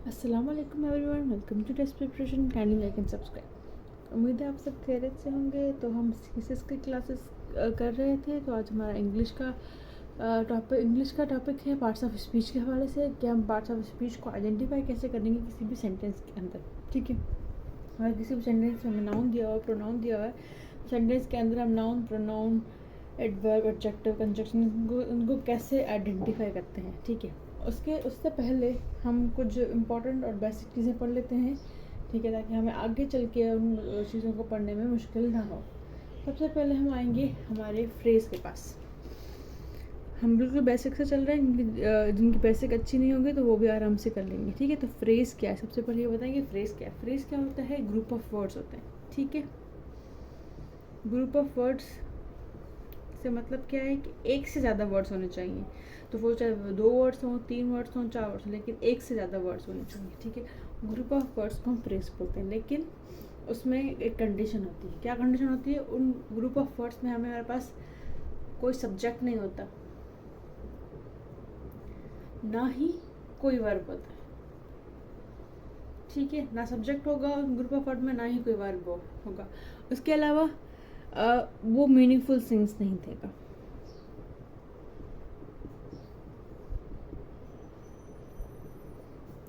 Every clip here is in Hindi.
अस्सलाम वालेकुम everyone, welcome to test preparation. Kindly like and subscribe. उम्मीद है आप सब खैरियत से होंगे। तो हम सीसीएस की क्लासेस कर रहे थे। तो आज हमारा इंग्लिश का टॉपिक है पार्ट्स ऑफ स्पीच के हवाले से कि हम पार्ट्स ऑफ स्पीच को आइडेंटिफाई कैसे करेंगे किसी भी सेंटेंस के अंदर। ठीक है, अगर किसी भी सेंटेंस में नाउन दिया हुआ है, प्रोनाउन दिया हुआ है, सेंटेंस के अंदर हम noun, pronoun, adverb, adjective, conjunction उनको कैसे आइडेंटिफाई करते हैं। ठीक है, उससे पहले हम कुछ इम्पोर्टेंट और बेसिक चीज़ें पढ़ लेते हैं। ठीक है, ताकि हमें आगे चल के उन चीज़ों को पढ़ने में मुश्किल ना हो। सबसे पहले हम आएंगे हमारे फ्रेज़ के पास। हम बिल्कुल बेसिक से चल रहे हैं, जिनकी बेसिक अच्छी नहीं होगी तो वो भी आराम से कर लेंगे। ठीक है, तो फ्रेज़ क्या है, सबसे पहले ये बताएंगे फ्रेज़ क्या है। फ्रेज़ क्या होता है? ग्रुप ऑफ वर्ड्स होते हैं। ठीक है, ग्रुप ऑफ वर्ड्स से मतलब क्या है कि एक से ज़्यादा वर्ड्स होने चाहिए। तो वो चाहे 2 वर्ड्स हों, 3 वर्ड्स हों, 4 वर्ड्स हों, लेकिन एक से ज़्यादा वर्ड्स होने चाहिए। ठीक है, ग्रुप ऑफ वर्ड्स को हम फ्रेज बोलते हैं, लेकिन उसमें एक कंडीशन होती है। क्या कंडीशन होती है? उन ग्रुप ऑफ वर्ड्स में हमारे पास कोई सब्जेक्ट नहीं होता, ना ही कोई वर्ब होता है। ठीक है, ना सब्जेक्ट होगा ग्रुप ऑफ वर्ड में, ना ही कोई वर्ब होगा। उसके अलावा वो मीनिंगफुल सेंस नहीं देगा।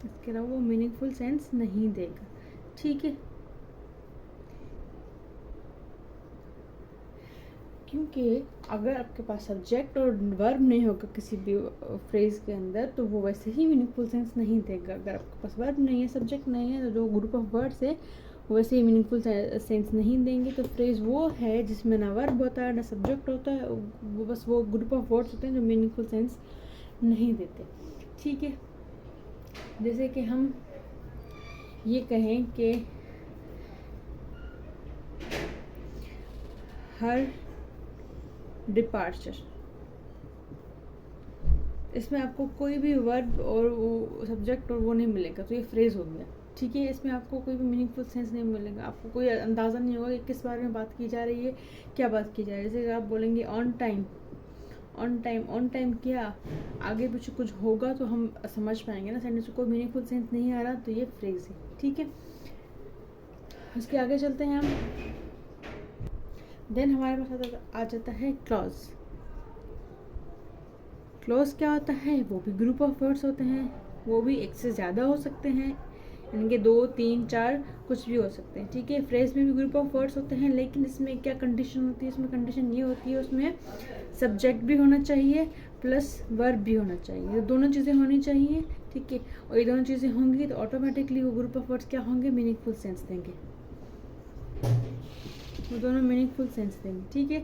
इसके अलावा वो मीनिंगफुल सेंस नहीं देगा। ठीक है, क्योंकि अगर आपके पास सब्जेक्ट और वर्ब नहीं होगा किसी भी फ्रेज के अंदर, तो वो वैसे ही मीनिंगफुल सेंस नहीं देगा। अगर आपके पास वर्ब नहीं है, सब्जेक्ट नहीं है, तो जो ग्रुप ऑफ वर्ड्स है वो वैसे ही मीनिंगफुल सेंस नहीं देंगे। तो फ्रेज वो है जिसमें ना वर्ब होता है, ना सब्जेक्ट होता है, वो बस वो ग्रुप ऑफ वर्ड्स होते हैं जो मीनिंगफुल सेंस नहीं देते। ठीक है, जैसे कि हम ये कहें कि हर डिपार्चर, इसमें आपको कोई भी वर्ब और वो सब्जेक्ट और वो नहीं मिलेगा, तो ये फ्रेज हो गया। ठीक है, इसमें आपको कोई भी मीनिंगफुल सेंस नहीं मिलेगा, आपको कोई अंदाज़ा नहीं होगा कि किस बारे में बात की जा रही है, क्या बात की जा रही है। जैसे आप बोलेंगे on time, on time, on time क्या आगे पीछे कुछ होगा तो हम समझ पाएंगे ना। सेंटेंस को कोई मीनिंगफुल सेंस नहीं आ रहा तो ये फ्रेज है। ठीक है, उसके आगे चलते हैं हम। देन हमारे पास आ जाता है क्लॉज। क्लॉज क्या होता है? वो भी ग्रुप ऑफ वर्ड्स होते हैं, वो भी एक से ज़्यादा हो सकते हैं, इनके 2, 3, 4 कुछ भी हो सकते हैं। ठीक है, फ्रेज में भी ग्रुप ऑफ वर्ड्स होते हैं, लेकिन इसमें क्या कंडीशन होती है? इसमें कंडीशन ये होती है, उसमें सब्जेक्ट भी होना चाहिए प्लस वर्ब भी होना चाहिए। ये दोनों चीज़ें होनी चाहिए। ठीक है, और ये दोनों चीज़ें होंगी तो ऑटोमेटिकली वो ग्रुप ऑफ वर्ड्स क्या होंगे? मीनिंगफुल सेंस देंगे, वो दोनों मीनिंगफुल सेंस देंगे। ठीक है,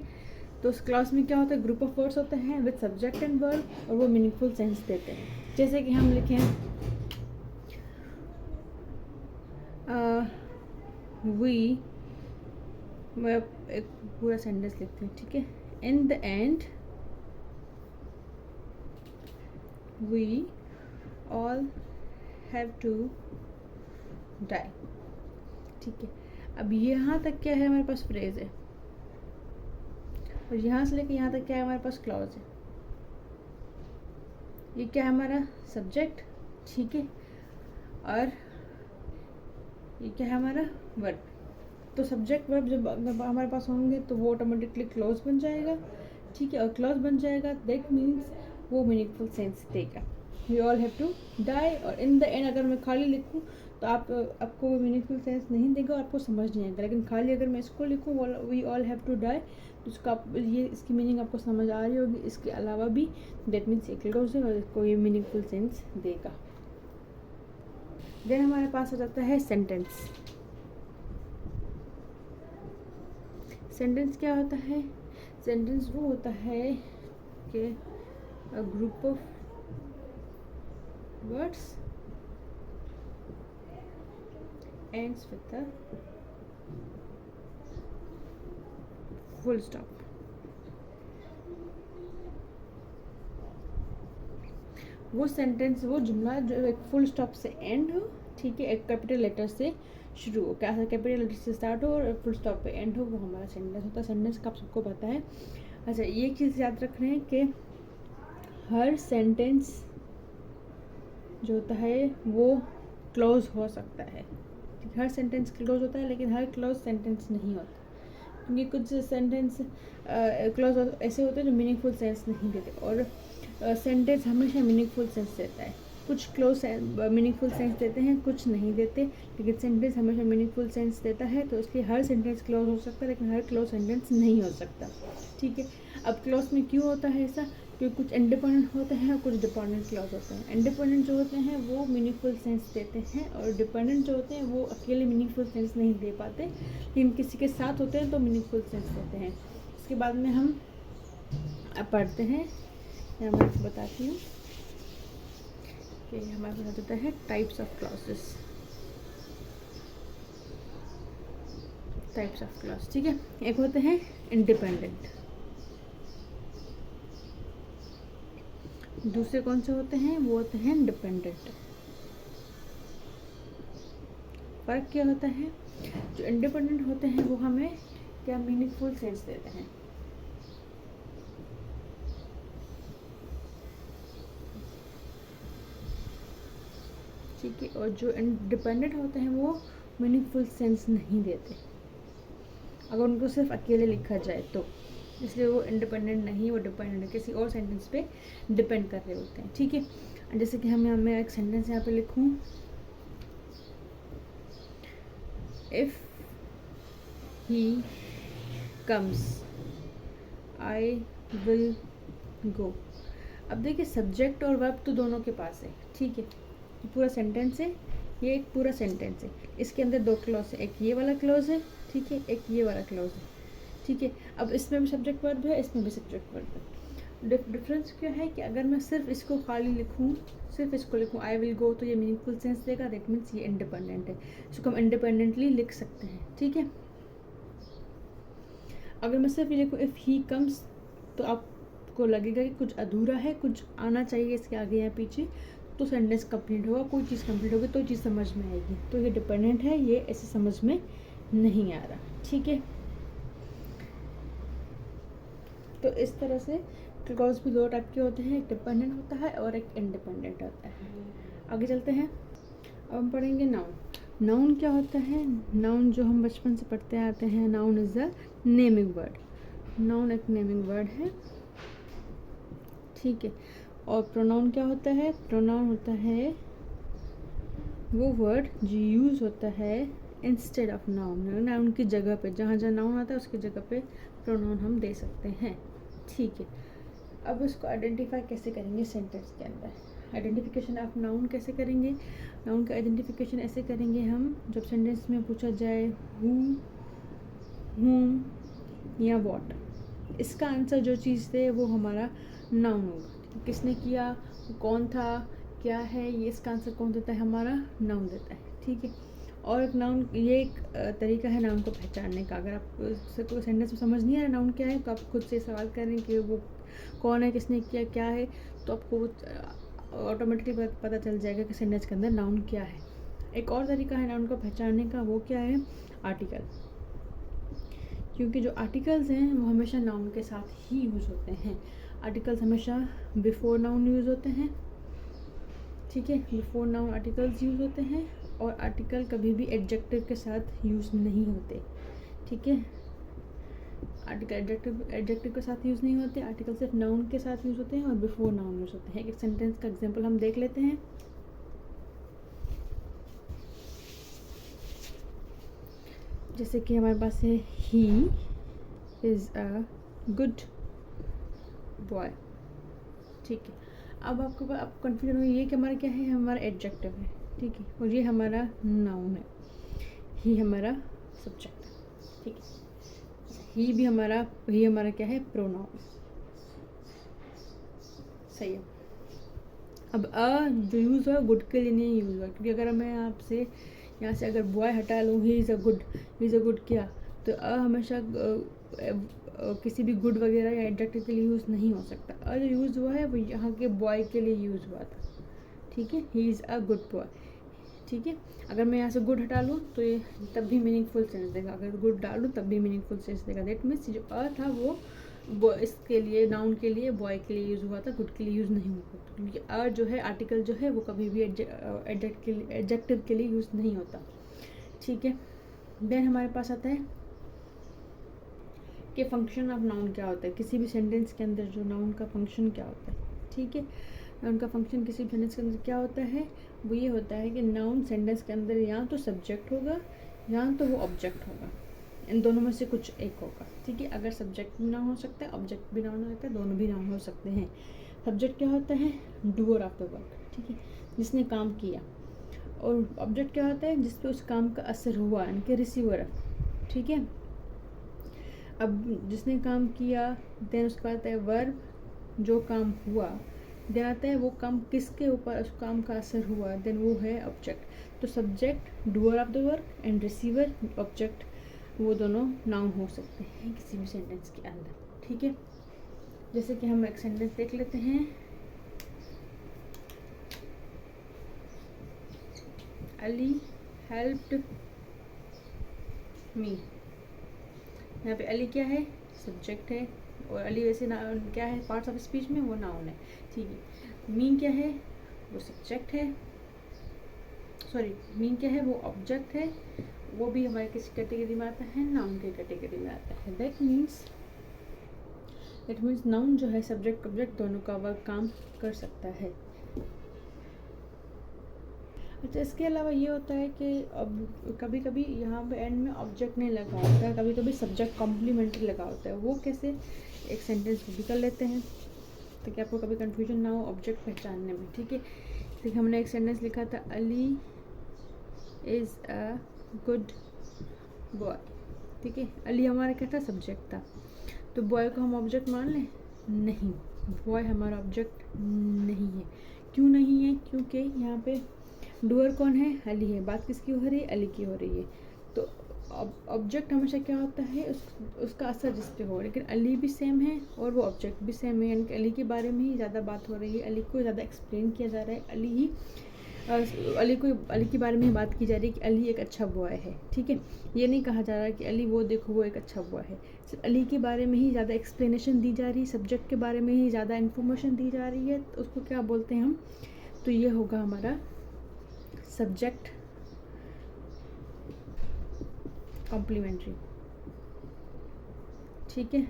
तो उस क्लास में क्या होता है? ग्रुप ऑफ वर्ड्स होते हैं विद सब्जेक्ट एंड वर्ब, और वो मीनिंगफुल सेंस देते हैं। जैसे कि हम लिखें वी, मैं एक पूरा सेंटेंस लिखते हैं। ठीक है, in the end we all have to die. ठीक है, अब यहाँ तक क्या है? हमारे पास फ्रेज है, और यहाँ से लेकर यहाँ तक क्या है? हमारे पास क्लॉज है। ये क्या है? हमारा सब्जेक्ट। ठीक है, और ये क्या है? हमारा वर्ब। तो सब्जेक्ट वर्ब जब हमारे पास होंगे तो वो ऑटोमेटिकली क्लॉज बन जाएगा। ठीक है, और क्लॉज बन जाएगा दैट मीन्स वो मीनिंगफुल सेंस देगा। We all have to die, और इन द एंड अगर मैं खाली लिखूँ तो आपको वो मीनिंगफुल सेंस नहीं देगा और आपको समझ नहीं आएगा। लेकिन खाली अगर मैं इसको लिखूँ we all have to die, तो इसकी मीनिंग आपको समझ आ रही होगी। इसके अलावा भी दैट मीन्स एक क्लॉज है और इसको ये मीनिंगफुल सेंस देगा। देन हमारे पास आ जाता है सेंटेंस। सेंटेंस क्या होता है? सेंटेंस वो होता है कि a group of words ends with a full stop। वो सेंटेंस, वो जुमला जो एक फुल स्टॉप से एंड हो। ठीक है, एक कैपिटल लेटर से शुरू हो, क्या कैपिटल लेटर से स्टार्ट हो और फुल स्टॉप पे एंड हो, वो हमारा सेंटेंस होता है। सेंटेंस का आप सबको पता है। अच्छा, ये चीज़ याद रख रहे हैं कि हर सेंटेंस जो होता है वो क्लोज हो सकता है। हर सेंटेंस क्लोज होता है लेकिन हर क्लोज सेंटेंस नहीं होता, क्योंकि कुछ सेंटेंस क्लोज ऐसे होते हैं जो मीनिंगफुल सेंस नहीं देते, और सेंटेंस हमेशा मीनिंगफुल सेंस देता है। कुछ क्लोज मीनिंगफुल सेंस देते हैं, कुछ नहीं देते, लेकिन सेंटेंस हमेशा मीनिंगफुल सेंस देता है। तो इसलिए हर सेंटेंस क्लोज हो सकता है लेकिन हर क्लोज सेंटेंस नहीं हो सकता। ठीक है, अब क्लोज में क्यों होता है ऐसा? क्योंकि कुछ इंडिपेंडेंट होते हैं और कुछ डिपेंडेंट क्लॉज होते हैं। इंडिपेंडेंट जो होते हैं वो मीनिंगफुल सेंस देते हैं, और डिपेंडेंट जो होते हैं वो अकेले मीनिंगफुल सेंस नहीं दे पाते, लेकिन किसी के साथ होते हैं तो मीनिंगफुल सेंस देते हैं। इसके बाद में हम अब पढ़ते हैं, मैं आपको बताती हूँ कि हमारे पास होता है types of clauses. Types of clause, ठीक है। एक होते हैं इंडिपेंडेंट, दूसरे कौन से होते हैं? वो होते हैं डिपेंडेंट। फ़र्क क्या होता है? जो इंडिपेंडेंट होते हैं वो हमें क्या मीनिंगफुल सेंस देते हैं, ठीक है, और जो डिपेंडेंट होते हैं वो मीनिंगफुल सेंस नहीं देते अगर उनको सिर्फ अकेले लिखा जाए तो। इसलिए वो इंडिपेंडेंट नहीं, वो डिपेंडेंट किसी और सेंटेंस पे डिपेंड कर रहे होते हैं, ठीक है। जैसे कि मैं एक सेंटेंस यहाँ पे लिखूँ, if he comes I will go. अब देखिए सब्जेक्ट और वर्ब तो दोनों के पास है, ठीक है, ये पूरा सेंटेंस है, ये एक पूरा सेंटेंस है, इसके अंदर दो क्लॉज है, एक ये वाला क्लॉज है, ठीक है, एक ये वाला क्लॉज है, ठीक है। अब इसमें भी सब्जेक्ट वर्ब है, इसमें भी सब्जेक्ट वर्ब है। डिफरेंस क्या है कि अगर मैं सिर्फ इसको खाली लिखूँ, सिर्फ इसको लिखूँ आई विल गो, तो ये मीनिंगफुल सेंस देगा, दैट मीन्स ये इंडिपेंडेंट है, इसको हम इंडिपेंडेंटली लिख सकते हैं, ठीक है। अगर मैं सिर्फ ये लिखूँ इफ़ ही कम्स, तो आपको लगेगा कि कुछ अधूरा है, कुछ आना चाहिए इसके आगे या पीछे, तो सेंटेंस कंप्लीट होगा, कोई चीज़ कंप्लीट होगी तो चीज़ समझ में आएगी। तो ये डिपेंडेंट है, ये ऐसे समझ में नहीं आ रहा, ठीक है। तो इस तरह से क्लॉज भी दो टाइप के होते हैं, एक डिपेंडेंट होता है और एक इंडिपेंडेंट होता है। आगे चलते हैं, अब हम पढ़ेंगे नाउन। नाउन क्या होता है? नाउन जो हम बचपन से पढ़ते आते हैं, noun is a naming word. Noun एक नेमिंग वर्ड है, ठीक है। और प्रोनाउन क्या होता है? प्रोनाउन होता है वो वर्ड जो यूज़ होता है इंस्टेड ऑफ नाउन, नाउन की जगह पे, जहाँ जहाँ नाउन आता है उसकी जगह पे प्रोनाउन हम दे सकते हैं, ठीक है। अब उसको आइडेंटिफाई कैसे करेंगे सेंटेंस के अंदर? आइडेंटिफिकेशन ऑफ नाउन कैसे करेंगे? नाउन का आइडेंटिफिकेशन ऐसे करेंगे हम, जब सेंटेंस में पूछा जाए हु, हुम या व्हाट, इसका आंसर जो चीज़ दे वो हमारा नाउन होगा। किसने किया, कौन था, क्या है, ये इसका आंसर कौन देता है? हमारा नाउन देता है, ठीक है। और एक नाउन, ये एक तरीका है नाउन को पहचानने का। अगर आप कोई सेंटेंस में समझ नहीं आ रहा नाउन क्या है, तो आप खुद से सवाल करें कि वो कौन है, किसने किया, क्या है, तो आपको ऑटोमेटिकली पता चल जाएगा कि सेंटेंस के अंदर नाउन क्या है। एक और तरीका है नाउन को पहचानने का, वो क्या है? आर्टिकल। क्योंकि जो आर्टिकल्स हैं वो हमेशा नाउन के साथ ही यूज़ होते हैं। आर्टिकल्स हमेशा बिफोर नाउन यूज़ होते हैं, ठीक है, बिफोर नाउन आर्टिकल्स यूज़ होते हैं, और आर्टिकल कभी भी एडजेक्टिव के साथ यूज़ नहीं होते, ठीक है। आर्टिकल एडजेक्टिव के साथ यूज़ नहीं होते, आर्टिकल सिर्फ नाउन के साथ यूज़ होते हैं और बिफोर नाउन यूज़ होते हैं। एक सेंटेंस का एग्जांपल हम देख लेते हैं। जैसे कि हमारे पास है he is a good boy, ठीक है। अब आपको कन्फ्यूजन हुई, ये कि हमारा क्या है? हमारा एडजेक्टिव है, ठीक है, और ये हमारा नाउन है, ही हमारा सब्जेक्ट है, ठीक है। ही हमारा क्या है? प्रोनाउन, सही है। अब जो यूज़ हुआ गुड के लिए नहीं यूज़ हुआ, क्योंकि अगर मैं आपसे यहाँ से अगर बॉय हटा लूँ, ही इज़ अ गुड किया, तो हमेशा किसी भी गुड वगैरह या एडजेक्टिव के लिए यूज़ नहीं हो सकता। जो यूज़ हुआ है वो यहाँ के बॉय के लिए यूज़ हुआ था, ठीक है, he is a good boy, ठीक है। अगर मैं यहाँ से गुड हटा लूँ तो ये तब भी मीनिंगफुल सेंस देगा, अगर गुड डालूँ तब भी मीनिंगफुल सेंस देगा। दैट मीन्स जो था वो इसके लिए नाउन के लिए बॉय के लिए यूज़ हुआ था, गुड के लिए यूज़ नहीं हुआ, क्योंकि जो है आर्टिकल जो है वो कभी भी एडजेक्टिव के लिए यूज़ नहीं होता। ठीक है, देन हमारे पास आता है कि फंक्शन ऑफ नाउन क्या होता है, किसी भी सेंटेंस के अंदर जो नाउन का फंक्शन क्या होता है। ठीक है, नाउन का फंक्शन किसी भी सेंटेंस के अंदर क्या होता है, वो ये होता है कि नाउन सेंटेंस के अंदर या तो सब्जेक्ट होगा या तो वो ऑब्जेक्ट होगा, इन दोनों में से कुछ एक होगा। ठीक है, अगर सब्जेक्ट भी ना हो सकता है, ऑब्जेक्ट भी ना हो सकता है, दोनों भी ना हो सकते हैं। सब्जेक्ट क्या होता है, डूअर ऑफ द वर्क, ठीक है, जिसने काम किया, और ऑब्जेक्ट क्या होता है, जिस पे उस काम का असर हुआ, यानी कि रिसीवर। ठीक है, अब जिसने काम किया, देन उसके बाद आता है वर्ब, जो काम हुआ, देन आता है वो काम किसके ऊपर उस काम का असर हुआ, देन वो है ऑब्जेक्ट। तो subject doer of the work and receiver object, वो दोनों नाउन हो सकते हैं किसी भी सेंटेंस के अंदर। ठीक है, जैसे कि हम एक सेंटेंस देख लेते हैं, अली हेल्प्ड मी। यहाँ पे अली क्या है, सब्जेक्ट है, और अली वैसे क्या है, पार्ट्स ऑफ स्पीच में वो नाउन है। ठीक है, मी क्या है, वो सब्जेक्ट है, सॉरी मी क्या है, वो ऑब्जेक्ट है, वो भी हमारे किस कैटेगरी में आता है, नाउन के कैटेगरी में आता है। दैट मीन्स नाउन जो है सब्जेक्ट ऑब्जेक्ट दोनों का वर्क काम कर सकता है। अच्छा, इसके अलावा ये होता है कि अब कभी कभी यहाँ पे एंड में ऑब्जेक्ट नहीं लगा होता है, कभी कभी सब्जेक्ट कॉम्प्लीमेंट्री लगा होता है। वो कैसे, एक सेंटेंस भी कर लेते हैं ताकि आपको कभी कन्फ्यूजन ना हो ऑब्जेक्ट पहचानने में। ठीक है, देखिए हमने एक सेंटेंस लिखा था, Ali is a good boy. ठीक है, अली हमारा क्या था, सब्जेक्ट था, तो बॉय को हम ऑब्जेक्ट मान लें, नहीं, बॉय हमारा ऑब्जेक्ट नहीं है। क्यों नहीं है, क्योंकि यहाँ पे डूअर कौन है, अली है, बात किसकी हो रही है, अली की हो रही है। तो ऑब्जेक्ट हमेशा क्या होता है, उसका असर जिस पे हो, लेकिन अली भी सेम है और वो ऑब्जेक्ट भी सेम है, यानी कि अली के बारे में ही ज़्यादा बात हो रही है, अली को ज़्यादा एक्सप्लेन किया जा रहा है, अली के बारे में बात की जा रही है कि अली एक अच्छा बॉय है। ठीक है, ये नहीं कहा जा रहा कि अली वो देखो वो एक अच्छा बॉय है, सिर्फ अली के बारे में ही ज़्यादा एक्सप्लेनेशन दी जा रही है, सब्जेक्ट के बारे में ही ज़्यादा इन्फॉर्मेशन दी जा रही है, तो उसको क्या बोलते हैं हम, तो ये होगा हमारा सब्जेक्ट कॉम्प्लीमेंट्री। ठीक है,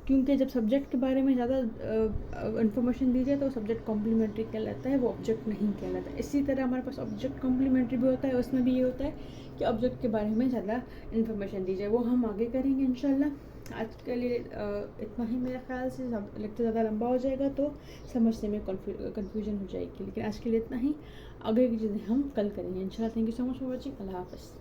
क्योंकि जब सब्जेक्ट के बारे में ज़्यादा इन्फॉर्मेशन दी जाए तो सब्जेक्ट कॉम्प्लीमेंट्री कहलाता है, वो ऑब्जेक्ट नहीं कहलाता। इसी तरह हमारे पास ऑब्जेक्ट कॉम्प्लीमेंट्री भी होता है, उसमें भी ये होता है कि ऑब्जेक्ट के बारे में ज़्यादा इन्फॉर्मेशन दी जाए, वो हम आगे करेंगे इंशाल्लाह। आज के लिए इतना ही, मेरे ख्याल से लेक्चर ज़्यादा लंबा हो जाएगा तो समझने में कन्फ्यूजन हो जाएगी, लेकिन आज के लिए इतना ही, आगे की चीज़ें हम कल करेंगे इंशाल्लाह। Thank you so much for watching, अल्लाह हाफ़िज़।